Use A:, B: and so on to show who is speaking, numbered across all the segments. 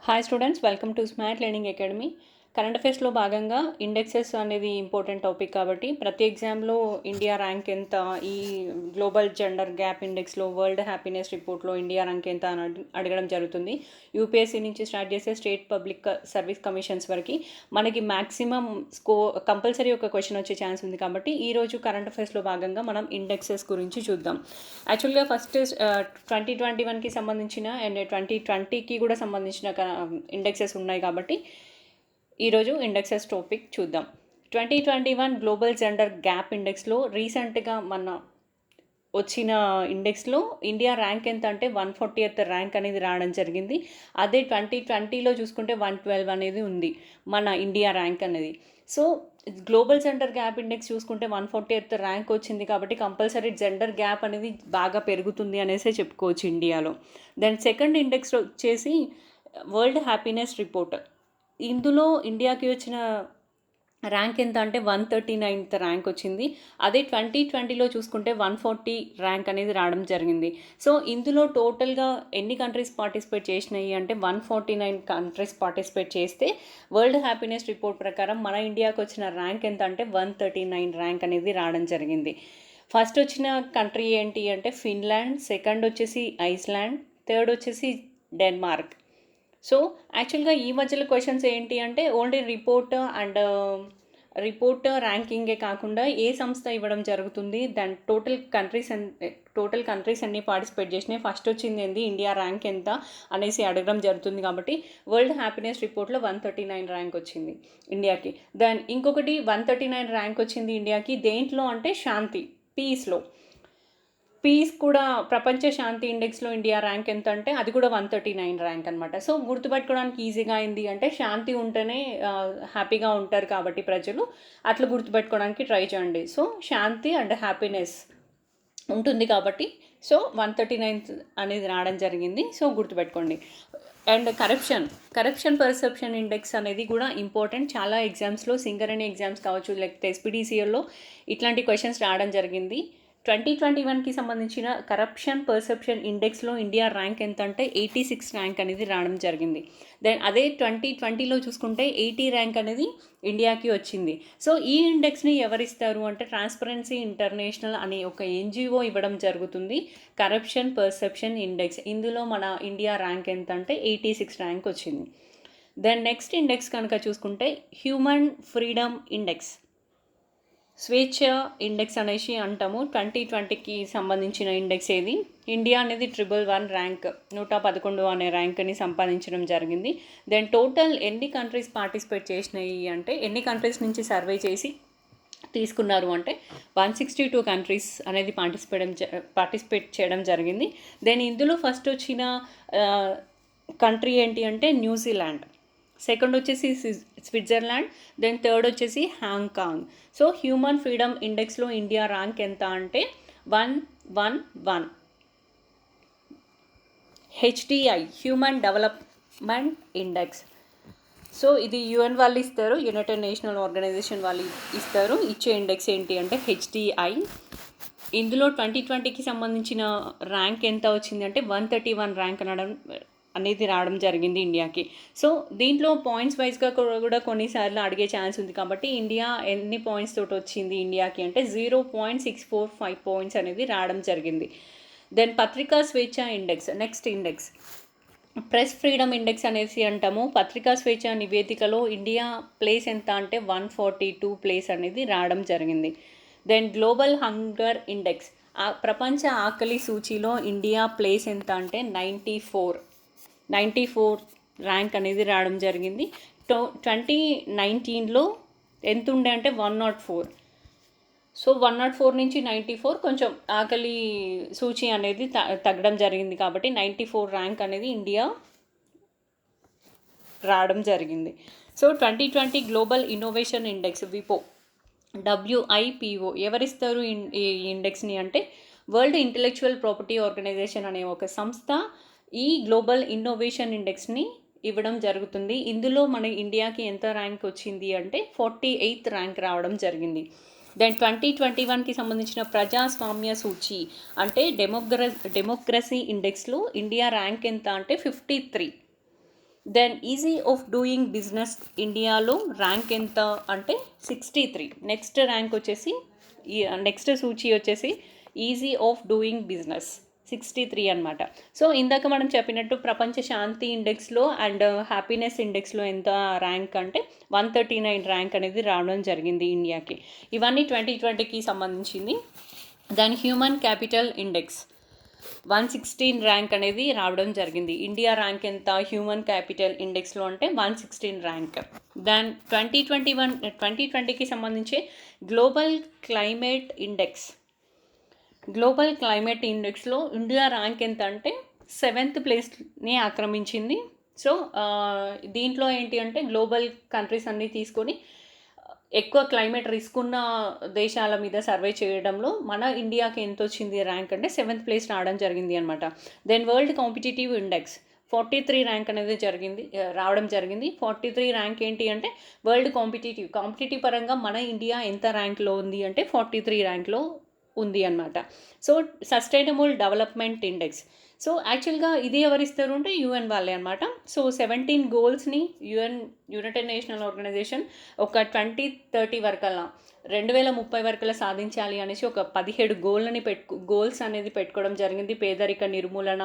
A: Hi students, welcome to smart learning academy. Current అఫైర్స్లో భాగంగా indexes అనేది ఇంపార్టెంట్ టాపిక్ కాబట్టి ప్రతి ఎగ్జామ్లో ఇండియా ర్యాంక్ ఎంత, ఈ గ్లోబల్ జెండర్ గ్యాప్ ఇండెక్స్లో, వరల్డ్ హ్యాపీనెస్ రిపోర్ట్లో ఇండియా ర్యాంక్ ఎంత అని అడగడం జరుగుతుంది. యూపీఎస్సీ నుంచి స్టార్ట్ చేసే స్టేట్ పబ్లిక్ సర్వీస్ కమిషన్స్ వరకు మనకి మ్యాక్సిమం కంపల్సరీ ఒక క్వశ్చన్ వచ్చే ఛాన్స్ ఉంది. కాబట్టి ఈరోజు కరెంట్ అఫైర్స్లో భాగంగా మనం ఇండెక్సెస్ గురించి చూద్దాం. యాక్చువల్గా ఫస్ట్ 2021కి సంబంధించిన అండ్ 2020కి కూడా సంబంధించిన ఇండెక్సెస్ ఉన్నాయి కాబట్టి ఈరోజు ఇండెక్సెస్ టాపిక్ చూద్దాం. 2021 గ్లోబల్ జెండర్ గ్యాప్ ఇండెక్స్లో రీసెంట్గా మన వచ్చిన ఇండెక్స్లో ఇండియా ర్యాంక్ ఎంత అంటే 140th ర్యాంక్ అనేది రావడం జరిగింది. అదే 2020లో చూసుకుంటే 112 అనేది ఉంది మన ఇండియా ర్యాంక్ అనేది. So global gender gap index చూసుకుంటే 140th ర్యాంక్ వచ్చింది కాబట్టి కంపల్సరీ జెండర్ గ్యాప్ అనేది బాగా పెరుగుతుంది అనేసి చెప్పుకోవచ్చు ఇండియాలో. దెన్ సెకండ్ ఇండెక్స్ వచ్చేసి వరల్డ్ హ్యాపీనెస్ రిపోర్ట్. ఇందులో ఇండియాకి వచ్చిన ర్యాంక్ ఎంత అంటే 139th ర్యాంక్ వచ్చింది. అదే 2020లో చూసుకుంటే 140 ర్యాంక్ అనేది రావడం జరిగింది. సో ఇందులో టోటల్గా ఎన్ని కంట్రీస్ పార్టిసిపేట్ చేసినాయి అంటే 149 కంట్రీస్ పార్టిసిపేట్ చేస్తే వరల్డ్ హ్యాపీనెస్ రిపోర్ట్ ప్రకారం మన ఇండియాకి వచ్చిన ర్యాంక్ ఎంత అంటే 139 ర్యాంక్ అనేది రావడం జరిగింది. ఫస్ట్ వచ్చిన కంట్రీ ఏంటి అంటే ఫిన్లాండ్, సెకండ్ వచ్చేసి ఐస్లాండ్, థర్డ్ వచ్చేసి డెన్మార్క్. సో యాక్చువల్గా ఈ మధ్యలో క్వశ్చన్స్ ఏంటి అంటే ఓన్లీ రిపోర్ట్ ర్యాంకింగే కాకుండా ఏ సంస్థ ఇవ్వడం జరుగుతుంది, దాని టోటల్ కంట్రీస్ అన్నీ పార్టిసిపేట్ చేసినాయి, ఫస్ట్ వచ్చింది ఏంది, ఇండియా ర్యాంక్ ఎంత అనేసి అడగడం జరుగుతుంది. కాబట్టి వరల్డ్ హ్యాపీనెస్ రిపోర్ట్లో 139 ర్యాంక్ వచ్చింది ఇండియాకి. దెన్ ఇంకొకటి 139 ర్యాంక్ వచ్చింది ఇండియాకి దేంట్లో అంటే శాంతి, పీస్ కూడా ప్రపంచ శాంతి ఇండెక్స్లో ఇండియా ర్యాంక్ ఎంత అంటే అది కూడా 139 ర్యాంక్ అనమాట. సో గుర్తుపెట్టుకోవడానికి ఈజీగా అయింది అంటే శాంతి ఉంటేనే హ్యాపీగా ఉంటారు కాబట్టి ప్రజలు అట్లా గుర్తుపెట్టుకోవడానికి ట్రై చేయండి. సో శాంతి అండ్ హ్యాపీనెస్ ఉంటుంది కాబట్టి సో 139 అనేది రావడం జరిగింది. సో గుర్తుపెట్టుకోండి. అండ్ కరప్షన్ పర్సెప్షన్ ఇండెక్స్ అనేది కూడా ఇంపార్టెంట్. చాలా ఎగ్జామ్స్లో సింగరేణి ఎగ్జామ్స్ కావచ్చు, లేకపోతే ఎస్పీడీసీఎల్లో ఇట్లాంటి క్వశ్చన్స్ రావడం జరిగింది. 2021కి సంబంధించిన కరప్షన్ పర్సెప్షన్ ఇండెక్స్లో ఇండియా ర్యాంక్ ఎంత అంటే 86 ర్యాంక్ అనేది రావడం జరిగింది. దెన్ అదే 2020లో చూసుకుంటే 80 ర్యాంక్ అనేది ఇండియాకి వచ్చింది. సో ఈ ఇండెక్స్ని ఎవరిస్తారు అంటే ట్రాన్స్పరెన్సీ ఇంటర్నేషనల్ అనే ఒక ఎన్జిఓ ఇవ్వడం జరుగుతుంది. కరప్షన్ పర్సెప్షన్ ఇండెక్స్ ఇందులో మన ఇండియా ర్యాంక్ ఎంత అంటే 86 ర్యాంక్ వచ్చింది. దెన్ నెక్స్ట్ ఇండెక్స్ కనుక చూసుకుంటే హ్యూమన్ ఫ్రీడమ్ ఇండెక్స్, స్వేచ్ఛ ఇండెక్స్ అనేసి అంటాము. 2020కి సంబంధించిన ఇండెక్స్ ఏది. ఇండియా అనేది 111 ర్యాంక్ 111 అనే ర్యాంక్ని సంపాదించడం జరిగింది. దెన్ టోటల్ ఎన్ని కంట్రీస్ పార్టిసిపేట్ చేసినాయి అంటే ఎన్ని కంట్రీస్ నుంచి సర్వే చేసి తీసుకున్నారు అంటే 162 కంట్రీస్ అనేది పార్టిసిపేట్ చేయడం జరిగింది. దెన్ ఇందులో ఫస్ట్ వచ్చిన కంట్రీ ఏంటి అంటే న్యూజిలాండ్, సెకండ్ వచ్చేసి స్విట్జర్లాండ్, దెన్ థర్డ్ వచ్చేసి హాంకాంగ్. సో హ్యూమన్ ఫ్రీడమ్ ఇండెక్స్లో ఇండియా ర్యాంక్ ఎంత అంటే 111. HDI human development index. So ఇది యుఎన్ వాళ్ళు ఇస్తారు, యునైటెడ్ నేషనల్ ఆర్గనైజేషన్ వాళ్ళు ఇచ్చే ఇండెక్స్ ఏంటి అంటే హెచ్డిఐ. ఇందులో 2020కి సంబంధించిన ర్యాంక్ ఎంత వచ్చింది అంటే 131 ర్యాంక్ అనేది రావడం జరిగింది ఇండియాకి. సో దీంట్లో పాయింట్స్ వైజ్గా కూడా కొన్నిసార్లు అడిగే ఛాన్స్ ఉంది కాబట్టి ఇండియా ఎన్ని పాయింట్స్ తోటి వచ్చింది ఇండియాకి అంటే 0.645 పాయింట్స్ అనేది రావడం జరిగింది. దెన్ పత్రికా స్వేచ్ఛ index, next index press freedom index అనేసి అంటాము. పత్రికా స్వేచ్ఛ నివేదికలో ఇండియా ప్లేస్ ఎంత అంటే 142 ప్లేస్ అనేది రావడం జరిగింది. దెన్ గ్లోబల్ హంగర్ ఇండెక్స్, ప్రపంచ ఆకలి సూచీలో ఇండియా ప్లేస్ ఎంత అంటే 94 ర్యాంక్ అనేది రావడం జరిగింది. 2019లో ఎంత ఉండే అంటే 104. సో 104 నుంచి 94 కొంచెం ఆకలి సూచి అనేది తగ్గడం జరిగింది కాబట్టి 94 ర్యాంక్ అనేది ఇండియా రావడం జరిగింది. So 2020 global innovation index WIPO ఎవరిస్తారు ఈ ఇండెక్స్ని అంటే వరల్డ్ ఇంటెలెక్చువల్ ప్రాపర్టీ ఆర్గనైజేషన్ అనే ఒక సంస్థ ఈ గ్లోబల్ ఇన్నోవేషన్ ఇండెక్స్ని ఇవ్వడం జరుగుతుంది. ఇందులో మన ఇండియాకి ఎంత ర్యాంక్ వచ్చింది అంటే 48th ర్యాంక్ రావడం జరిగింది. దెన్ 2021కి సంబంధించిన ప్రజాస్వామ్య సూచి అంటే డెమోక్రసీ ఇండెక్స్లో ఇండియా ర్యాంక్ ఎంత అంటే 53. Then ease of doing business ఇండియాలో ర్యాంక్ ఎంత అంటే 63. నెక్స్ట్ ర్యాంక్ వచ్చేసి నెక్స్ట్ సూచి వచ్చేసి ఈజీ ఆఫ్ డూయింగ్ బిజినెస్ 63 అనమాట. సో ఇందాక మనం చెప్పినట్టు ప్రపంచ శాంతి ఇండెక్స్లో అండ్ హ్యాపీనెస్ ఇండెక్స్లో ఎంత ర్యాంక్ అంటే 139 ర్యాంక్ అనేది రావడం జరిగింది ఇండియాకి. ఇవన్నీ 2020కి సంబంధించింది. దాని హ్యూమన్ క్యాపిటల్ ఇండెక్స్ 116 ర్యాంక్ అనేది రావడం జరిగింది. ఇండియా ర్యాంక్ ఎంత హ్యూమన్ క్యాపిటల్ ఇండెక్స్లో అంటే 116 ర్యాంక్. దాని 2020కి సంబంధించి గ్లోబల్ క్లైమేట్ ఇండెక్స్లో ఇండియా ర్యాంక్ ఎంత అంటే 7th ప్లేస్ని ఆక్రమించింది. సో దీంట్లో ఏంటి అంటే గ్లోబల్ కంట్రీస్ అన్నీ తీసుకొని ఎక్కువ క్లైమేట్ రిస్క్ ఉన్న దేశాల మీద సర్వే చేయడంలో మన ఇండియాకి ఎంత వచ్చింది ర్యాంక్ అంటే 7th ప్లేస్ రావడం జరిగింది అనమాట. Then world competitive index 43 rank అనేది రావడం జరిగింది. 43 ర్యాంక్ ఏంటి అంటే వరల్డ్ కాంపిటేటివ్ పరంగా మన ఇండియా ఎంత ర్యాంక్లో ఉంది అంటే 43 ర్యాంక్లో ఉంది అనమాట. So sustainable development index, so యాక్చువల్గా ఇది ఎవరిస్తారు అంటే యూఎన్ వాళ్ళే అనమాట. సో 17 గోల్స్ని యునైటెడ్ నేషనల్ ఆర్గనైజేషన్ ఒక 2030 వరకల్లా 2030 వరకల్లా సాధించాలి అనేసి ఒక 17 గోల్స్ అనేది పెట్టుకోవడం జరిగింది. పేదరిక నిర్మూలన,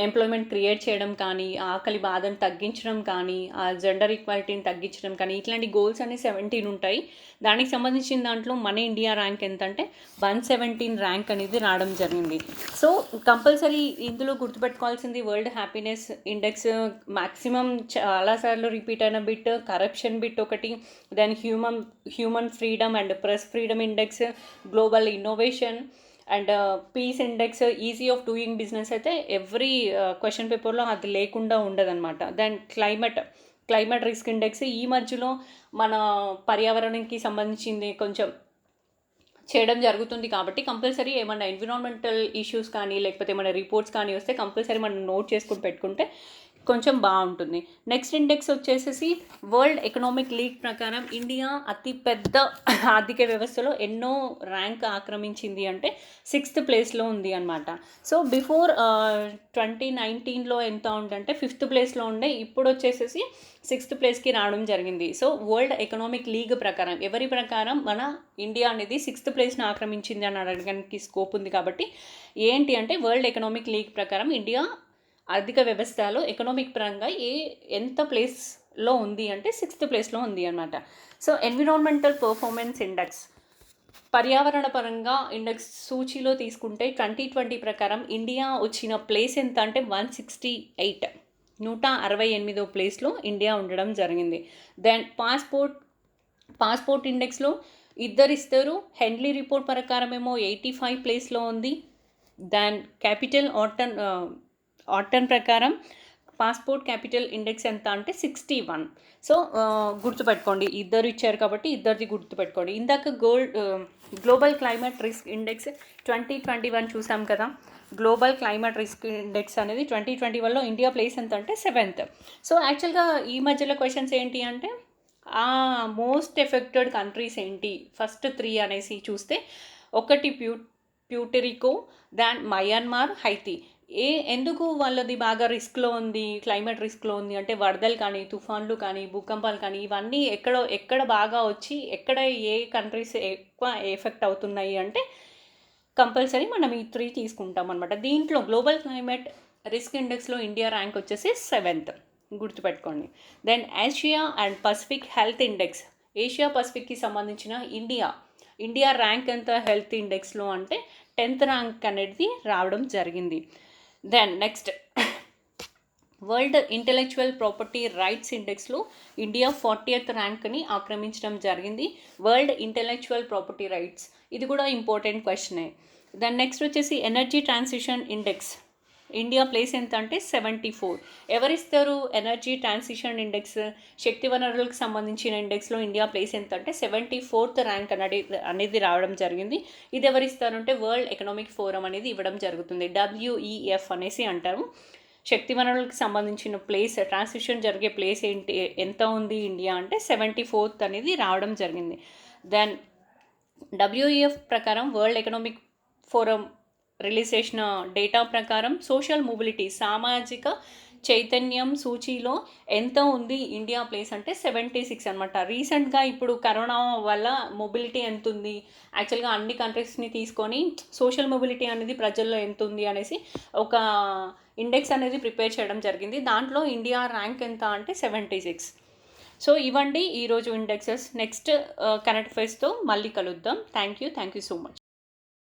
A: ఎంప్లాయ్మెంట్ క్రియేట్ చేయడం కానీ, ఆకలి బాధను తగ్గించడం కానీ, జెండర్ ఈక్వాలిటీని తగ్గించడం కానీ, ఇట్లాంటి గోల్స్ అన్ని 17 ఉంటాయి. దానికి సంబంధించిన దాంట్లో మన ఇండియా ర్యాంక్ ఎంత అంటే 117 ర్యాంక్ అనేది రావడం జరిగింది. సో కంపల్సరీ ఇందులో గుర్తుపెట్టుకోవాల్సింది వరల్డ్ హ్యాపీనెస్ ఇండెక్స్ మ్యాక్సిమం చాలాసార్లు రిపీట్ అయిన బిట్, కరప్షన్ బిట్ ఒకటి, then human freedom and press freedom index, global innovation and peace index, easy of doing business అయితే ఎవ్రీ క్వశ్చన్ పేపర్లో అది లేకుండా ఉండదన్నమాట. దెన్ క్లైమేట్ రిస్క్ ఇండెక్స్ ఈ మధ్యలో మన పర్యావరణానికి సంబంధించింది కొంచెం చేయడం జరుగుతుంది కాబట్టి కంపల్సరీ ఏమైనా ఎన్విరాన్మెంటల్ ఇష్యూస్ కానీ లేకపోతే ఏమైనా రిపోర్ట్స్ కానీ వస్తే కంపల్సరీ మనం నోట్ చేసుకుని పెట్టుకుంటే కొంచెం బాగుంటుంది. నెక్స్ట్ ఇండెక్స్ వచ్చేసి వరల్డ్ ఎకనామిక్ లీగ్ ప్రకారం ఇండియా అతిపెద్ద ఆర్థిక వ్యవస్థలో ఎన్నో ర్యాంక్ ఆక్రమించింది అంటే 6th ప్లేస్లో ఉంది అనమాట. సో బిఫోర్ 2019లో ఎంత ఉందంటే 5th ప్లేస్లో ఉండే, ఇప్పుడు వచ్చేసి 6th ప్లేస్కి రావడం జరిగింది. సో వరల్డ్ ఎకనామిక్ లీగ్ ప్రకారం ఎవరి ప్రకారం మన ఇండియా అనేది 6th ప్లేస్ని ఆక్రమించింది అని అడగడానికి స్కోప్ ఉంది. కాబట్టి ఏంటి అంటే వరల్డ్ ఎకనామిక్ లీగ్ ప్రకారం ఇండియా ఆర్థిక వ్యవస్థలో ఎకనామిక్ పరంగా ఎంత ప్లేస్లో ఉంది అంటే 6th ప్లేస్లో ఉంది అనమాట. సో ఎన్విరాన్మెంటల్ పర్ఫార్మెన్స్ ఇండెక్స్ పర్యావరణ పరంగా ఇండెక్స్ సూచీలో తీసుకుంటే 2020 ప్రకారం ఇండియా వచ్చిన ప్లేస్ ఎంత అంటే 168, 168వ ప్లేస్లో ఇండియా ఉండడం జరిగింది. దెన్ పాస్పోర్ట్ ఇండెక్స్లో ఇస్తారు. హెన్లీ రిపోర్ట్ ప్రకారం ఏమో 85 ప్లేస్లో ఉంది. దెన్ క్యాపిటల్ ఆర్టన్ ప్రకారం పాస్పోర్ట్ క్యాపిటల్ ఇండెక్స్ ఎంత అంటే 61. సో గుర్తుపెట్టుకోండి, ఇద్దరు ఇచ్చారు కాబట్టి ఇద్దరిది గుర్తుపెట్టుకోండి. ఇందాక గ్లోబల్ క్లైమేట్ రిస్క్ ఇండెక్స్ 2021 చూసాం కదా. గ్లోబల్ క్లైమేట్ రిస్క్ ఇండెక్స్ అనేది 2021లో ఇండియా ప్లేస్ ఎంత అంటే 7th. సో యాక్చువల్గా ఈ మధ్యలో క్వశ్చన్స్ ఏంటి అంటే మోస్ట్ ఎఫెక్టెడ్ కంట్రీస్ ఏంటి, ఫస్ట్ 3 అనేసి చూస్తే ఒకటి ప్యూటరికో, దాన్ మయన్మార్, హైతీ. ఎందుకు వాళ్ళది బాగా రిస్క్లో ఉంది, క్లైమేట్ రిస్క్లో ఉంది అంటే వరదలు కానీ, తుఫాన్లు కానీ, భూకంపాలు కానీ ఇవన్నీ ఎక్కడ బాగా వచ్చి ఎక్కడ ఏ కంట్రీస్ ఎక్కువ ఎఫెక్ట్ అవుతున్నాయి అంటే కంపల్సరీ మనం ఈ 3 తీసుకుంటాం అనమాట. దీంట్లో గ్లోబల్ క్లైమేట్ రిస్క్ ఇండెక్స్లో ఇండియా ర్యాంక్ వచ్చేసి 7th, గుర్తుపెట్టుకోండి. Then Asia and Pacific health index, Asia పసిఫిక్కి సంబంధించిన ఇండియా ర్యాంక్ ఎంత హెల్త్ ఇండెక్స్లో అంటే 10th ర్యాంక్ అనేది రావడం జరిగింది. Then next world intellectual property rights ఇండెక్స్లో ఇండియా 40th ర్యాంక్ని ఆక్రమించడం జరిగింది. వరల్డ్ ఇంటెలెక్చువల్ ప్రాపర్టీ రైట్స్ ఇది కూడా ఇంపార్టెంట్ క్వశ్చనే. దెన్ నెక్స్ట్ వచ్చేసి energy transition index, India place ఎంత అంటే 74. ఎవరిస్తారు ఎనర్జీ ట్రాన్సిషన్ ఇండెక్స్, శక్తి వనరులకు సంబంధించిన ఇండెక్స్లో ఇండియా ప్లేస్ ఎంత అంటే 74th ర్యాంక్ అనేది రావడం జరిగింది. ఇది ఎవరిస్తారు అంటే వరల్డ్ ఎకనామిక్ ఫోరం అనేది ఇవ్వడం జరుగుతుంది. WEF అనేసి అంటారు. శక్తి వనరులకు సంబంధించిన ప్లేస్, ట్రాన్సిషన్ జరిగే ప్లేస్ ఎంత ఉంది ఇండియా అంటే 74th అనేది రావడం జరిగింది. దెన్ WEF ప్రకారం వరల్డ్ ఎకనామిక్ ఫోరం రిలీజ్ చేసిన డేటా ప్రకారం సోషల్ మొబిలిటీ, సామాజిక చైతన్యం సూచీలో ఎంత ఉంది ఇండియా ప్లేస్ అంటే 76 అనమాట. రీసెంట్గా ఇప్పుడు కరోనా వల్ల మొబిలిటీ ఎంత ఉంది, యాక్చువల్గా అన్ని కంట్రీస్ని తీసుకొని సోషల్ మొబిలిటీ అనేది ప్రజల్లో ఎంత ఉంది అనేసి ఒక ఇండెక్స్ అనేది ప్రిపేర్ చేయడం జరిగింది. దాంట్లో ఇండియా ర్యాంక్ ఎంత అంటే 76. సో ఇవ్వండి ఈరోజు ఇండెక్సెస్. నెక్స్ట్ కరెంట్ అఫైర్స్తో మళ్ళీ కలుద్దాం. Thank you so much.